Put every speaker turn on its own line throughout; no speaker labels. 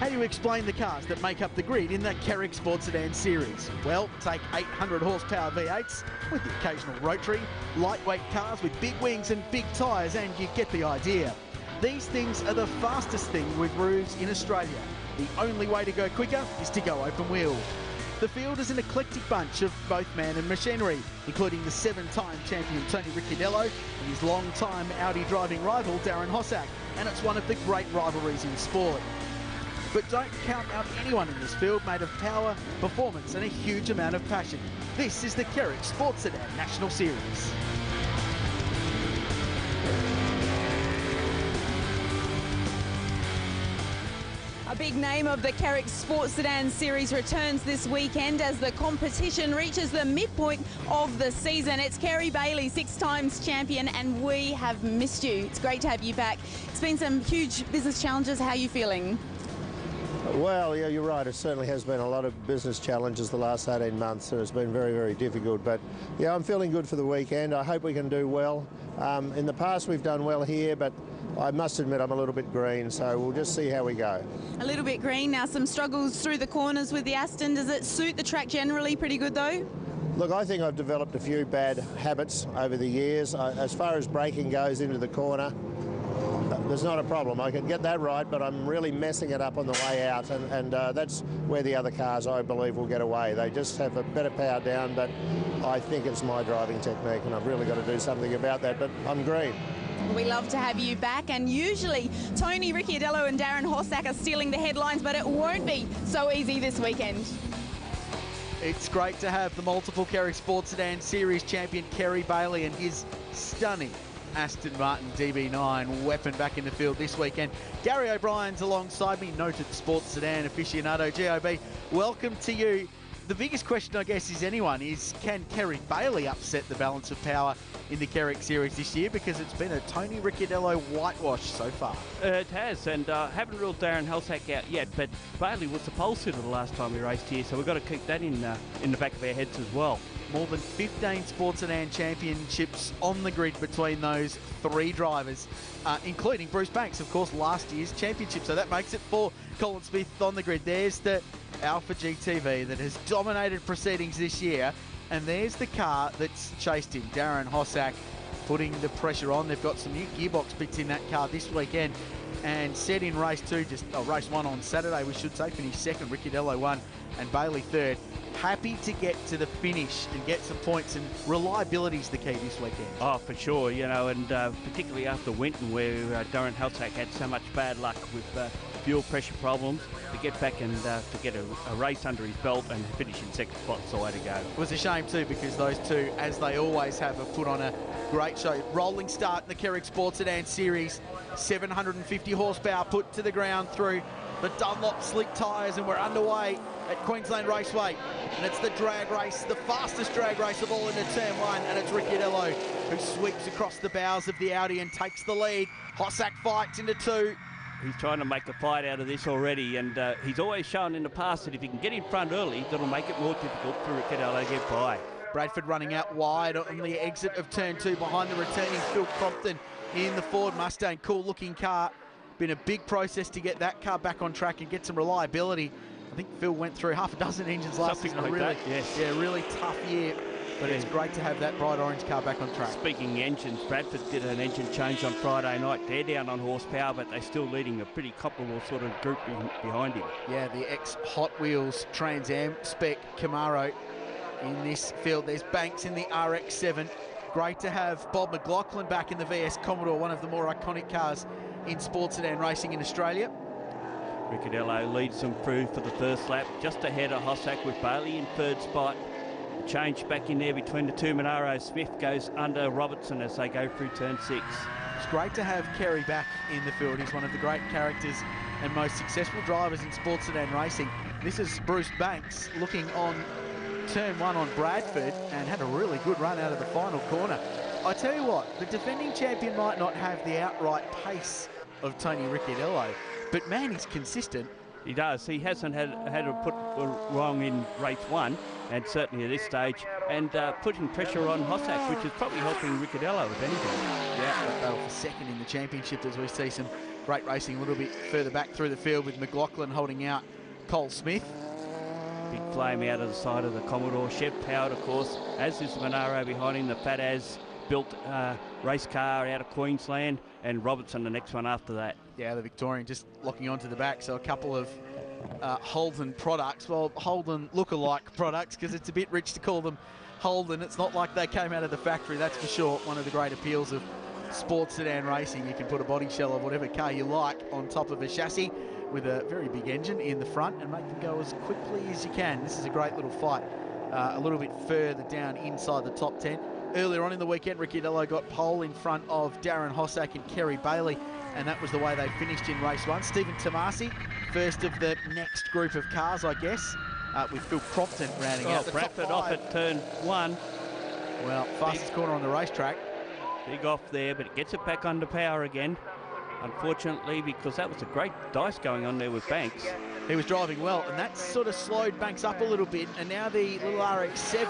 How do you explain the cars that make up the grid in the Kerrick Sports Sedan series? Well, take 800 horsepower V8s with the occasional rotary, lightweight cars with big wings and big tyres, and you get the idea. These things are the fastest thing with roofs in Australia. The only way to go quicker is to go open wheel. The field is an eclectic bunch of both man and machinery, including the 7-time champion Tony Ricciardello and his long-time Audi driving rival Darren Hossack, and it's one of the great rivalries in sport. But don't count out anyone in this field made of power, performance and a huge amount of passion. This is the Kerrick Sports Sedan National Series.
A big name of the Kerrick Sports Sedan Series returns this weekend as the competition reaches the midpoint of the season. It's Kerry Bailey, 6 times champion, and we have missed you. It's great to have you back. It's been some huge business challenges. How are you feeling?
Well, yeah, you're right. It certainly has been a lot of business challenges the last 18 months, and it's been very, very difficult. But yeah, I'm feeling good for the weekend. I hope we can do well. In the past, we've done well here, but I must admit I'm a little bit green, so we'll just see how we go. A
little bit green. Now some struggles through the corners with the Aston. Does it suit the track generally pretty good though?
Look, I think I've developed a few bad habits over the years. As far as braking goes into the corner, there's not a problem. I can get that right, but I'm really messing it up on the way out, and that's where the other cars, I believe, will get away. They just have a better power down, but I think it's my driving technique, and I've really got to do something about that, but I'm green.
We love to have you back, and usually Tony Ricciardello and Darren Hossack are stealing the headlines, but it won't be so easy this weekend.
It's great to have the multiple Kerrick Sports Sedan Series champion Kerry Bailey and his stunning Aston Martin DB9 weapon back in the field this weekend. Gary O'Brien's alongside me, noted sports sedan aficionado. GOB, welcome to you. The biggest question, I guess, is can Kerry Bailey upset the balance of power in the Kerrick Series this year? Because it's been a Tony Ricciardello whitewash so far.
It has, and haven't ruled Darren Hossack out yet, but Bailey was the pole sitter the last time we raced here, so we've got to keep that in the back of our heads as well.
More than 15 Sports Sedan championships on the grid between those 3 drivers, including Bruce Banks, of course, last year's championship. So that makes it 4 Colin Smith on the grid. There's the Alpha GTV that has dominated proceedings this year, and there's the car that's chased him, Darren Hossack, putting the pressure on. They've got some new gearbox bits in that car this weekend, and set in race 2, race 1 on Saturday, we should say, finished 2nd, Ricciardello 1 and Bailey 3rd. Happy to get to the finish and get some points, and reliability's the key this weekend.
Oh, for sure, you know, and particularly after Winton, where Darren Hossack had so much bad luck with fuel pressure problems, to get back and to get a race under his belt and finish in 2nd spot is the way to go.
It was a shame too, because those two, as they always have put on a great show. Rolling start in the Kerrick Sports Sedan Series, 750 horsepower put to the ground through the Dunlop slick tyres, and we're underway at Queensland Raceway, and it's the drag race, the fastest drag race of all into turn 1, and it's Ricciardello who sweeps across the bows of the Audi and takes the lead. Hossack fights into 2.
He's trying to make a fight out of this already, and he's always shown in the past that if he can get in front early, that'll make it more difficult for Ricciardello to get by.
Bradford running out wide on the exit of turn 2 behind the returning Phil Crompton in the Ford Mustang. Cool looking car. Been a big process to get that car back on track and get some reliability. I think Phil went through half a dozen engines last season.
Like
really,
that, yes.
Yeah, really tough year. But it's great to have that bright orange car back on track.
Speaking engines, Bradford did an engine change on Friday night. They're down on horsepower, but they're still leading a pretty comparable sort of group behind him.
Yeah, the ex-Hot Wheels Trans Am spec Camaro in this field. There's Banks in the RX-7. Great to have Bob McLaughlin back in the VS Commodore, one of the more iconic cars in sports sedan racing in Australia.
Ricciardello leads them through for the first lap, just ahead of Hossack with Bailey in 3rd spot. Change back in there between the 2 Monaro. Smith goes under Robertson as they go through turn 6.
It's great to have Kerry back in the field. He's one of the great characters and most successful drivers in sports sedan racing. This is Bruce Banks looking on turn 1 on Bradford, and had a really good run out of the final corner. I tell you what, the defending champion might not have the outright pace of Tony Ricciardello, but man, he's consistent.
He does. He hasn't had to put wrong in race 1, and certainly at this stage, and putting pressure on Hossack, which is probably helping Ricciardello, if anything.
out that battle for second in the championship as we see some great racing a little bit further back through the field with McLaughlin holding out Cole Smith.
Big flame out of the side of the Commodore. Chev powered, of course, as is Monaro behind him. The Fat As built race car out of Queensland, and Robertson the next one after that.
Yeah, the Victorian just locking onto the back, so a couple of Holden products, well, Holden look-alike products, because it's a bit rich to call them Holden. It's not like they came out of the factory, that's for sure. One of the great appeals of sports sedan racing, you can put a body shell of whatever car you like on top of a chassis with a very big engine in the front and make them go as quickly as you can. This is a great little fight, a little bit further down inside the top 10. Earlier on in the weekend, Ricciardello got pole in front of Darren Hossack and Kerry Bailey, and that was the way they finished in race one. Stephen Tomasi, first of the next group of cars, I guess, with Phil Crompton rounding out the
Bradford
top 5.
off at turn 1.
Well, fastest corner on the racetrack.
Big off there, but it gets it back under power again. Unfortunately, because that was a great dice going on there with Banks.
He was driving well, and that sort of slowed Banks up a little bit, and now the little RX-7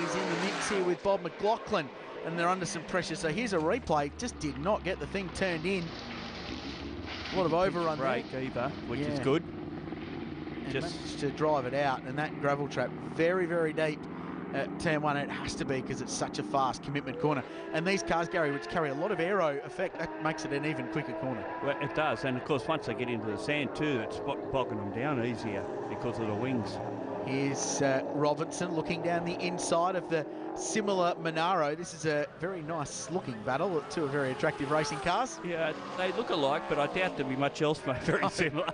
is in the mix here with Bob McLaughlin, and they're under some pressure. So here's a replay, just did not get the thing turned in. A lot of overrun
break either, which is good.
And managed to drive it out, and that gravel trap very, very deep at turn 1. It has to be because it's such a fast commitment corner. And these cars, Gary, which carry a lot of aero effect, that makes it an even quicker corner.
Well, it does, and of course once they get into the sand too, it's bogging them down easier because of the wings.
Here's Robinson looking down the inside of the similar Monaro. This is a very nice looking battle. Two very attractive racing cars.
Yeah, they look alike, but I doubt there'll be much else very similar.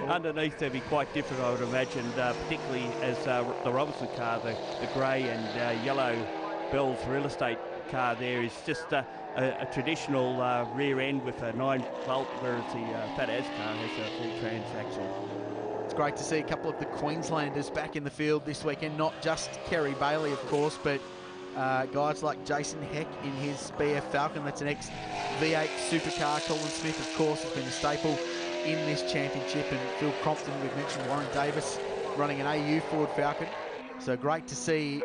Underneath they'll be quite different, I would imagine, particularly as the Robinson car, the grey and yellow Bell's real estate car there is just a traditional rear end with a 9-volt, whereas the Fat As car has a full transaxle.
It's great to see a couple of the Queenslanders back in the field this weekend, not just Kerry Bailey, of course, but guys like Jason Heck in his BF Falcon. That's an ex-V8 supercar. Colin Smith, of course, has been a staple in this championship, and Phil Crompton, we've mentioned Warren Davis running an AU Ford Falcon. So great to see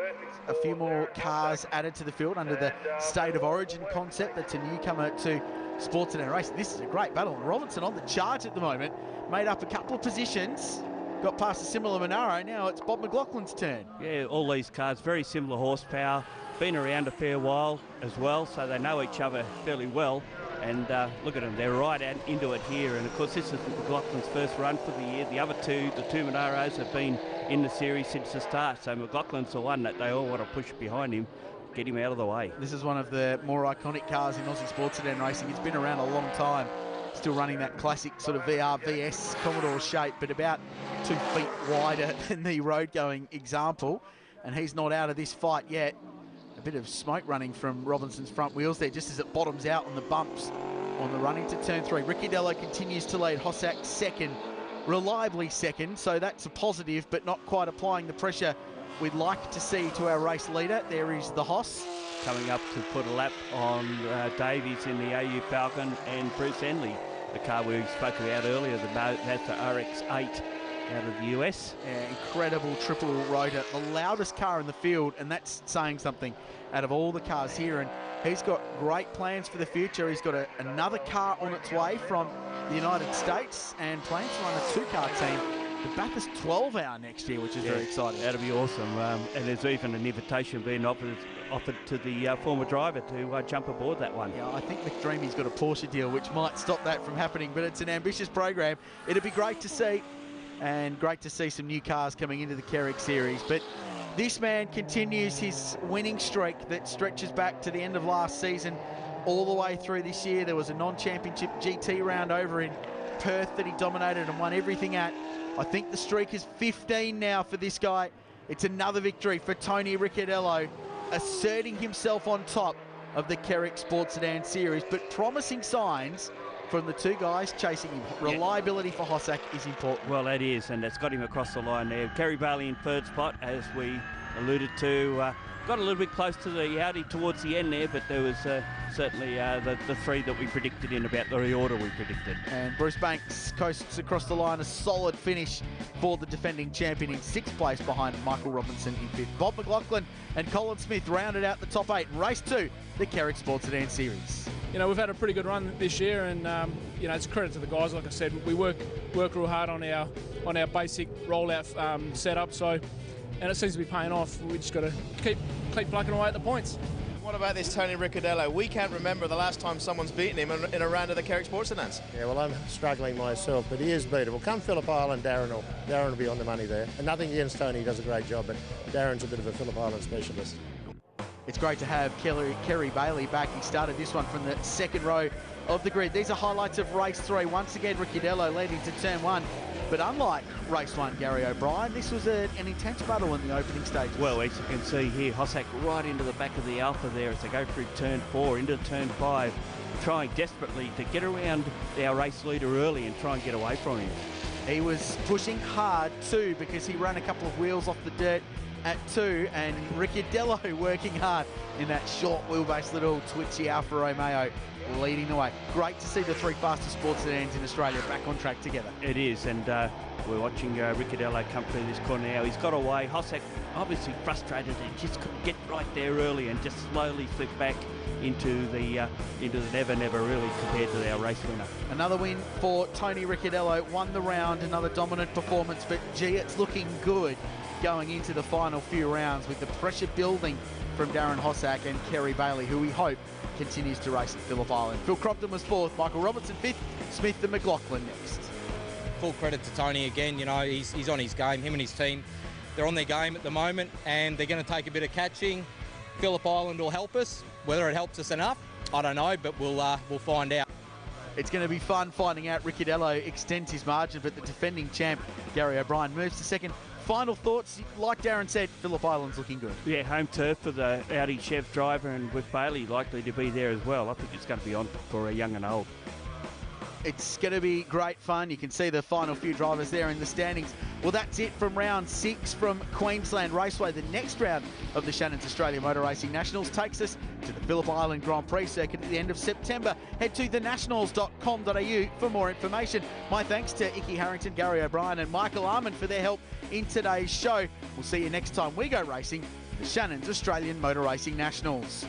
a few more cars added to the field under the State of Origin concept. That's a newcomer to sports and racing. This is a great battle. Robinson on the charge at the moment, made up a couple of positions, got past a similar Monaro. Now it's Bob McLaughlin's turn. Yeah,
all these cars, very similar horsepower, been around a fair while as well, so they know each other fairly well. And look at them, they're right out into it here. And of course, this is McLaughlin's first run for the year. The other two, the two Monaros, have been in the series since the start. So McLaughlin's the one that they all want to push behind him, get him out of the way.
This is one of the more iconic cars in Aussie sports sedan racing. It's been around a long time. Still running that classic sort of VR VS Commodore shape, but about 2 feet wider than the road-going example. And he's not out of this fight yet. A bit of smoke running from Robinson's front wheels there, just as it bottoms out on the bumps on the run into turn 3. Ricciardello continues to lead. Hossack second, reliably second, so that's a positive, but not quite applying the pressure we'd like to see to our race leader. There is the Hoss.
Coming up to put a lap on Davies in the AU Falcon, and Bruce Henley, the car we spoke about earlier, the Mazda RX-8 out of the US.
Yeah, incredible triple rotor, the loudest car in the field, and that's saying something out of all the cars here. And he's got great plans for the future. He's got another car on its way from the United States and plans to run a two-car team, the Bathurst 12 Hour next year, which is very exciting.
That'll be awesome. And there's even an invitation being offered to the former driver to jump aboard that one.
Yeah, I think McDreamy's got a Porsche deal, which might stop that from happening, but it's an ambitious program. It'll be great to see, and great to see some new cars coming into the Kerrick series. But this man continues his winning streak that stretches back to the end of last season all the way through this year. There was a non-championship GT round over in Perth that he dominated and won everything at. I think the streak is 15 now for this guy. It's another victory for Tony Ricciardello, asserting himself on top of the Kerrick Sports Sedan Series, but promising signs from the two guys chasing him. Reliability for Hossack is important.
Well, that is, and that's got him across the line there. Kerry Bailey in third spot, as we alluded to. Got a little bit close to the Audi towards the end there, but there was certainly the three that we predicted in about the order we predicted.
And Bruce Banks coasts across the line, a solid finish for the defending champion in 6th place behind Michael Robinson in 5th. Bob McLaughlin and Colin Smith rounded out the top 8 in race 2, the Kerrick Sports Sedan Series.
you know, we've had a pretty good run this year, and you know, it's a credit to the guys. Like I said, we work real hard on our basic rollout setup. So, and it seems to be paying off. We just got to keep plucking away at the points.
What about this Tony Ricciardello? We can't remember the last time someone's beaten him in a round of the Kerrick Sports Sedans.
Yeah, well, I'm struggling myself, but he is beatable. Come Phillip Island, Darren will be on the money there. And nothing against Tony, he does a great job, but Darren's a bit of a Phillip Island specialist.
It's great to have Kerry Bailey back. He started this one from the second row of the grid. These are highlights of race 3. Once again, Ricciardello leading to turn 1. But unlike race 1, Gary O'Brien, this was an intense battle in the opening stages.
Well, as you can see here, Hossack right into the back of the Alpha there as they go through turn 4 into turn 5, trying desperately to get around our race leader early and try and get away from him.
He was pushing hard too, because he ran a couple of wheels off the dirt at 2, and Ricciardello working hard in that short wheelbase little twitchy Alfa Romeo leading the way. Great to see the 3 fastest sports sedans in Australia back on track together.
It is, and we're watching Ricciardello come through this corner now. He's got away. Hossack obviously frustrated and just couldn't get right there early and just slowly slip back into the never really compared to our race winner.
Another win for Tony Ricciardello. Won the round, another dominant performance, but gee, it's looking good going into the final few rounds with the pressure building from Darren Hossack and Kerry Bailey, who we hope continues to race at Phillip Island. Phil Cropton was 4th, Michael Robertson 5th, Smith and McLaughlin next.
Full credit to Tony again. You know, he's on his game. Him and his team, they're on their game at the moment, and they're going to take a bit of catching. Phillip Island will help us. Whether it helps us enough, I don't know, but we'll find out.
It's going to be fun finding out. Ricciardello extends his margin, but the defending champ, Gary O'Brien, moves to 2nd. Final thoughts, like Darren said, Phillip Island's looking good.
Yeah, home turf for the Audi Chev driver, and with Bailey likely to be there as well. I think it's going to be on for a young and old.
It's going to be great fun. You can see the final few drivers there in the standings. Well, that's it from round 6 from Queensland Raceway. The next round of the Shannon's Australia Motor Racing Nationals takes us to the Phillip Island Grand Prix circuit at the end of September. Head to thenationals.com.au for more information. My thanks to Icky Harrington, Gary O'Brien and Michael Armand for their help in today's show. We'll see you next time we go racing the Shannon's Australian Motor Racing Nationals.